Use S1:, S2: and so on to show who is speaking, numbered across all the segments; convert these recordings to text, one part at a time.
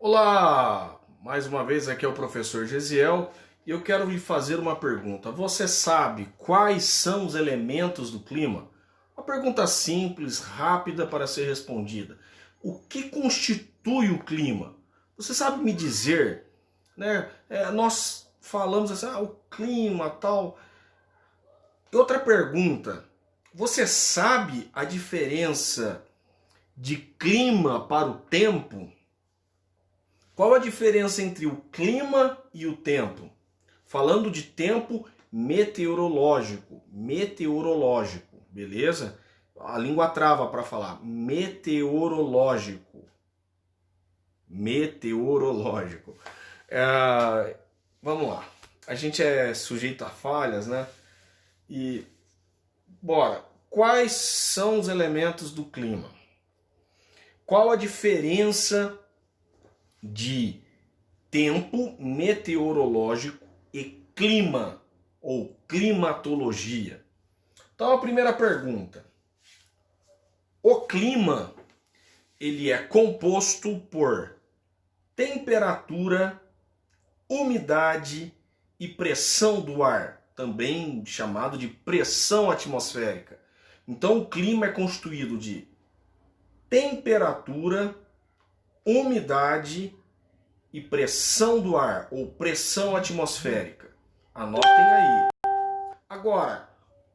S1: Olá! Mais uma vez aqui é o professor Gesiel e eu quero lhe fazer uma pergunta. Você sabe quais são os elementos do clima? Uma pergunta simples, rápida para ser respondida. O que constitui o clima? Você sabe me dizer, né? Nós falamos assim, o clima tal. Outra pergunta, você sabe a diferença de clima para o tempo? Qual a diferença entre o clima e o tempo? Falando de tempo meteorológico, beleza? A língua trava para falar, meteorológico. Vamos lá, a gente é sujeito a falhas, né? E bora, quais são os elementos do clima? Qual a diferença de tempo meteorológico e clima ou climatologia? Então a primeira pergunta. O clima, ele é composto por temperatura, umidade e pressão do ar, também chamado de pressão atmosférica. Então o clima é constituído de temperatura, umidade e pressão do ar, ou pressão atmosférica. Anotem aí. Agora,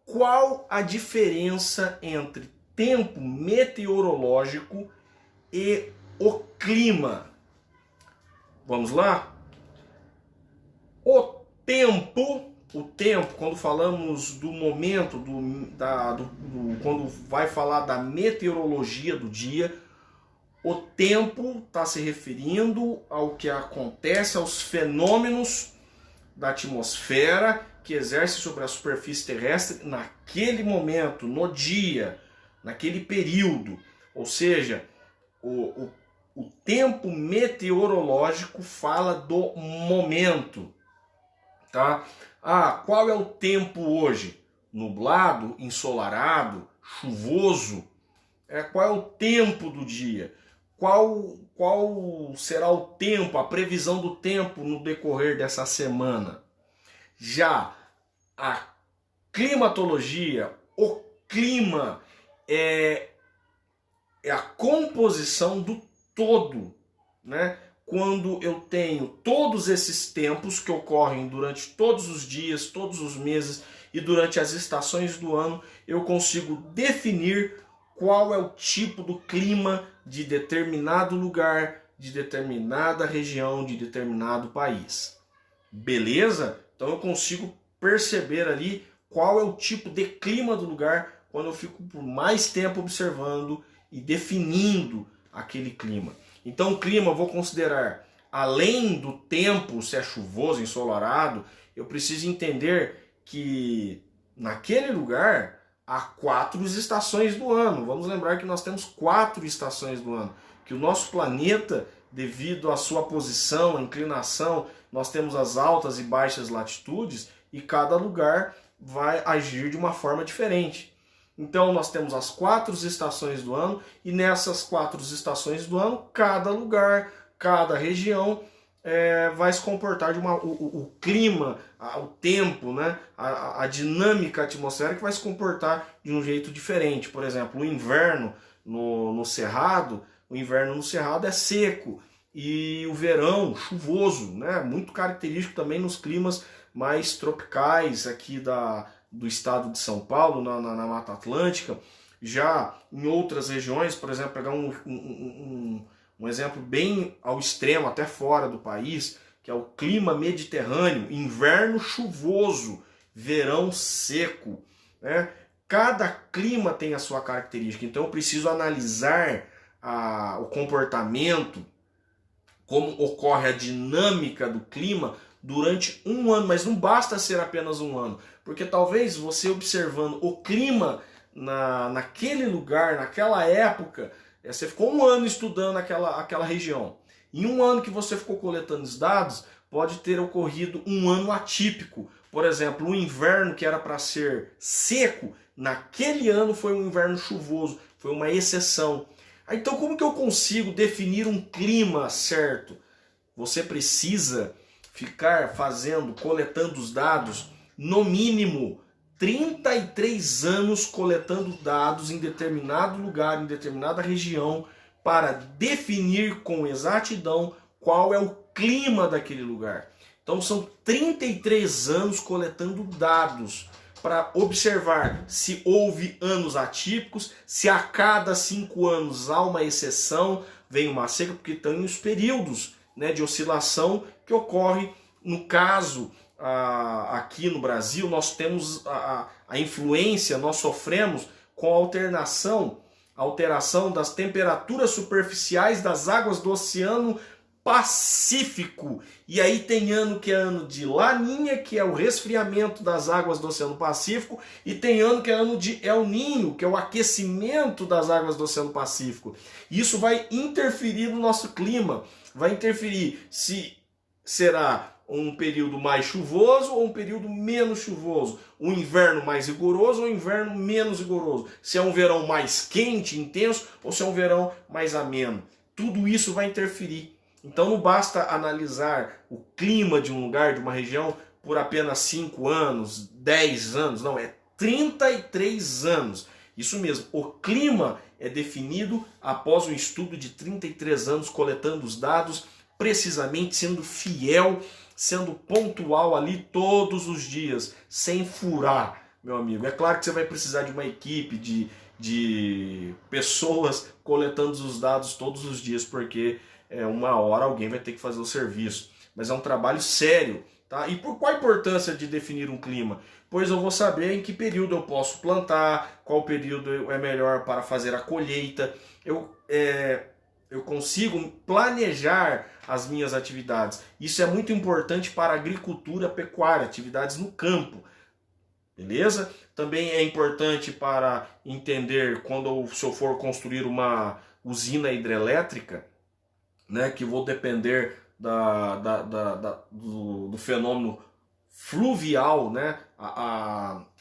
S1: qual a diferença entre tempo meteorológico e o clima? Vamos lá? O tempo, quando falamos do momento, quando vai falar da meteorologia do dia, o tempo está se referindo ao que acontece, aos fenômenos da atmosfera que exerce sobre a superfície terrestre naquele momento, no dia, naquele período. Ou seja, o tempo meteorológico fala do momento. Tá? Qual é o tempo hoje? Nublado, ensolarado, chuvoso? Qual é o tempo do dia? Qual será o tempo, a previsão do tempo no decorrer dessa semana? Já a climatologia, o clima é a composição do todo, né? Quando eu tenho todos esses tempos que ocorrem durante todos os dias, todos os meses e durante as estações do ano, eu consigo definir qual é o tipo do clima de determinado lugar, de determinada região, de determinado país. Beleza? Então eu consigo perceber ali qual é o tipo de clima do lugar quando eu fico por mais tempo observando e definindo aquele clima. Então o clima eu vou considerar, além do tempo, se é chuvoso, ensolarado, eu preciso entender que naquele lugar há 4 estações do ano. Vamos lembrar que nós temos 4 estações do ano. Que o nosso planeta, devido à sua posição, à inclinação, nós temos as altas e baixas latitudes e cada lugar vai agir de uma forma diferente. Então nós temos as 4 estações do ano e nessas 4 estações do ano, cada lugar, cada região vai se comportar de o clima, o tempo, né? A dinâmica atmosférica vai se comportar de um jeito diferente. Por exemplo, o inverno no Cerrado, é seco e o verão chuvoso, né? Muito característico também nos climas mais tropicais aqui do estado de São Paulo, na Mata Atlântica. Já em outras regiões, por exemplo, pegar um exemplo bem ao extremo, até fora do país, que é o clima mediterrâneo, inverno chuvoso, verão seco, né? Cada clima tem a sua característica, então eu preciso analisar o comportamento, como ocorre a dinâmica do clima durante um ano, mas não basta ser apenas um ano, porque talvez você observando o clima naquele lugar, naquela época, você ficou um ano estudando aquela região. Em um ano que você ficou coletando os dados, pode ter ocorrido um ano atípico. Por exemplo, o inverno que era para ser seco, naquele ano foi um inverno chuvoso, foi uma exceção. Então como que eu consigo definir um clima certo? Você precisa ficar coletando os dados, no mínimo 33 anos coletando dados em determinado lugar, em determinada região, para definir com exatidão qual é o clima daquele lugar. Então são 33 anos coletando dados para observar se houve anos atípicos, se a cada 5 anos há uma exceção, vem uma seca, porque tem os períodos, né, de oscilação que ocorre. No caso, aqui no Brasil, nós temos a influência, nós sofremos com a alteração das temperaturas superficiais das águas do Oceano Pacífico. E aí tem ano que é ano de Laninha, que é o resfriamento das águas do Oceano Pacífico, e tem ano que é ano de El Ninho, que é o aquecimento das águas do Oceano Pacífico. Isso vai interferir no nosso clima, vai interferir se será um período mais chuvoso ou um período menos chuvoso, um inverno mais rigoroso ou um inverno menos rigoroso, se é um verão mais quente, intenso, ou se é um verão mais ameno. Tudo isso vai interferir. Então não basta analisar o clima de um lugar, de uma região, por apenas 5 anos, 10 anos, não, é 33 anos. Isso mesmo, o clima é definido após um estudo de 33 anos, coletando os dados, precisamente sendo fiel, sendo pontual ali todos os dias, sem furar, meu amigo. É claro que você vai precisar de uma equipe, de pessoas coletando os dados todos os dias, porque uma hora alguém vai ter que fazer o serviço. Mas é um trabalho sério, tá? E por qual a importância de definir um clima? Pois eu vou saber em que período eu posso plantar, qual período é melhor para fazer a colheita. Eu consigo planejar as minhas atividades. Isso é muito importante para a agricultura, pecuária, atividades no campo. Beleza? Também é importante para entender quando se eu for construir uma usina hidrelétrica, né, que vou depender do fenômeno fluvial, né,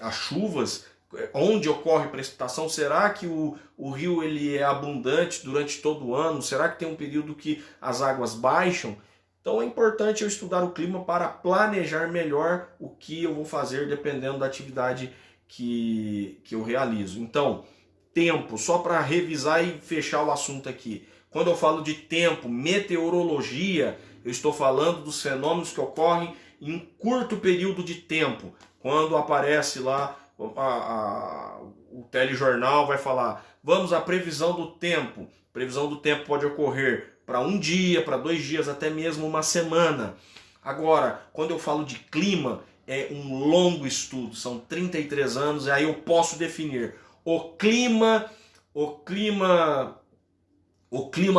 S1: as chuvas, onde ocorre precipitação. Será que o rio ele é abundante durante todo o ano? Será que tem um período que as águas baixam? Então é importante eu estudar o clima para planejar melhor o que eu vou fazer dependendo da atividade que eu realizo. Então, tempo, só para revisar e fechar o assunto aqui. Quando eu falo de tempo, meteorologia, eu estou falando dos fenômenos que ocorrem em um curto período de tempo. Quando aparece lá o telejornal vai falar, vamos à previsão do tempo. Previsão do tempo pode ocorrer para um dia, para 2 dias, até mesmo uma semana. Agora, quando eu falo de clima, é um longo estudo, são 33 anos, e aí eu posso definir o clima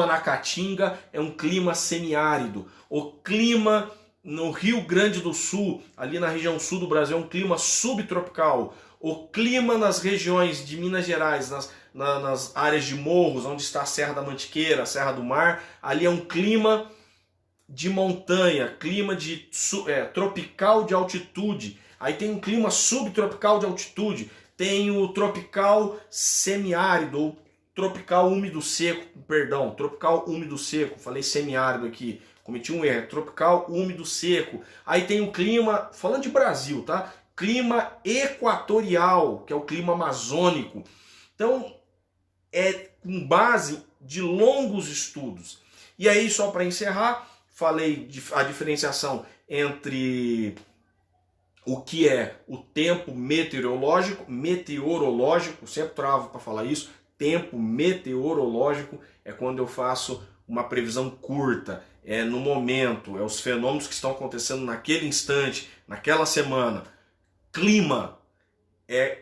S1: na Caatinga é um clima semiárido. O clima no Rio Grande do Sul, ali na região sul do Brasil, é um clima subtropical. O clima nas regiões de Minas Gerais, nas áreas de morros, onde está a Serra da Mantiqueira, a Serra do Mar, ali é um clima de montanha, clima tropical de altitude. Aí tem um clima subtropical de altitude, tem o tropical semiárido, ou tropical úmido seco, perdão, tropical úmido seco, falei semiárido aqui, cometi um erro, tropical úmido seco. Aí tem o clima, falando de Brasil, tá? Clima equatorial, que é o clima amazônico. Então, é com base de longos estudos. E aí, só para encerrar, falei a diferenciação entre o que é o tempo meteorológico, sempre travo para falar isso. Tempo meteorológico é quando eu faço uma previsão curta, é no momento, é os fenômenos que estão acontecendo naquele instante, naquela semana. Clima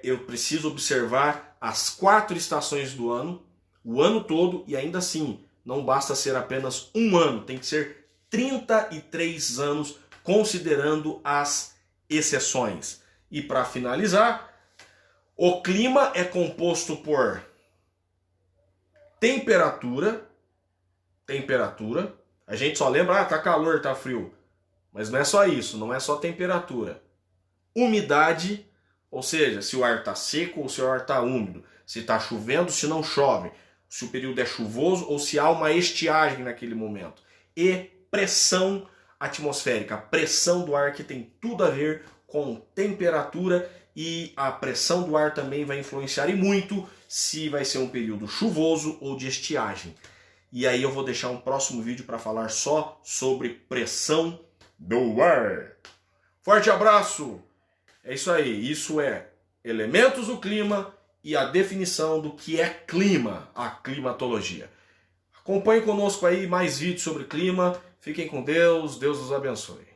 S1: eu preciso observar as 4 estações do ano, o ano todo, e ainda assim, não basta ser apenas um ano, tem que ser 33 anos, considerando as exceções. E para finalizar, o clima é composto por temperatura, a gente só lembra, tá calor, tá frio, mas não é só isso, não é só temperatura. Umidade, ou seja, se o ar está seco ou se o ar está úmido, se está chovendo, se não chove. se o período é chuvoso ou se há uma estiagem naquele momento. E pressão atmosférica, a pressão do ar, que tem tudo a ver com temperatura, e a pressão do ar também vai influenciar e muito se vai ser um período chuvoso ou de estiagem. E aí eu vou deixar um próximo vídeo para falar só sobre pressão do ar. Forte abraço! É isso aí, isso é elementos do clima e a definição do que é clima, a climatologia. Acompanhe conosco aí mais vídeos sobre clima. Fiquem com Deus, Deus os abençoe.